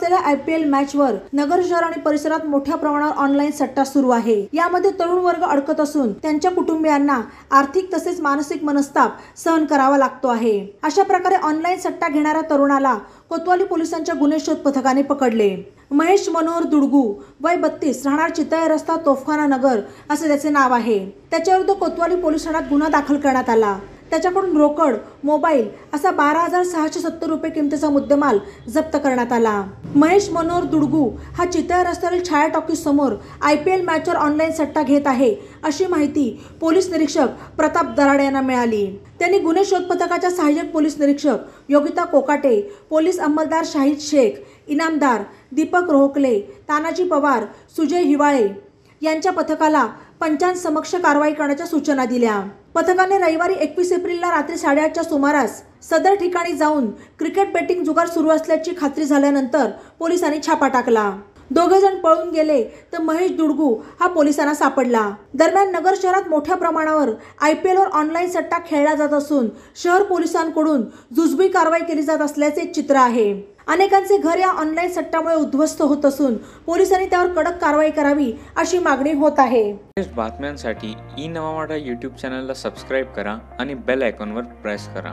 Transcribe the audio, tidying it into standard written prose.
असलेल्या IPL मॅचवर नगर शहर आणि परिसरात मोठ्या प्रमाणावर ऑनलाईन सट्टा सुरू आहे। यामध्ये तरुण वर्ग अडकत असून त्यांच्या कुटुंबियांना आर्थिक तसेच मानसिक मनस्ताप सहन करावा लागतो आहे। अशा प्रकारे ऑनलाईन सट्टा घेणाऱ्या तरुणाला कोतवाली पोलिसांच्या गुन्हे शोध पथकाने पकडले। महेश मनोहर दुडगू वय 32 राहणार चितळे रस्ता तोफखाना नगर असे त्याचे नाव आहे। त्याच्याविरुद्ध कोतवाली पोलीस ठाण्यात गुन्हा दाखल करण्यात आला। त्याच्याकडून रोकड, मोबाईल असा 12,670 रुपये किमतीचा मुद्देमाल जप्त करण्यात आला। महेश मनोहर दुडगू हा चितळे रस्त्यावरील छाया टॉकीज समोर IPL मॅचवर ऑनलाईन सट्टा घेत आहे अशी माहिती पोलीस निरीक्षक प्रताप दराडे यांना मिळाली। त्यांनी गुन्हे शोध पथकाच्या सहाय्यक पोलीस निरीक्षक योगिता कोकाटे, पोलीस अंमलदार शाहिद शेख, इनामदार दीपक रोहकले, तानाजी पवार, सुजय हिवाळे यांच्या पथकाला पंचांसमक्ष कारवाई करण्याच्या सूचना दिल्या। पथकाने रविवारी 21 एप्रिलला रात्री 8:30च्या सुमारास सदर ठिकाणी जाऊन क्रिकेट बेटिंग जुगार सुरू असल्याची खात्री झाल्यानंतर पोलिसांनी छापा टाकला। दोघे जण पळून गेले तर महेश दुडगू हा पोलिसांना सापडला। दरम्यान नगर शहरात मोठ्या प्रमाणावर IPL वर ऑनलाईन सट्टा खेळला जात असून शहर पोलिसांकडून जुजबी कारवाई केली जात असल्याचे चित्र आहे। अनेकांचे घर या ऑनलाईन सट्ट्यामुळे उद्ध्वस्त होत असून पोलिसांनी त्यावर कडक कारवाई करावी अशी मागणी होत आहे। बातम्यांसाठी ई नवा मराठा YouTube चॅनलला सबस्क्राईब करा आणि बेल आयकॉनवर प्रेस करा।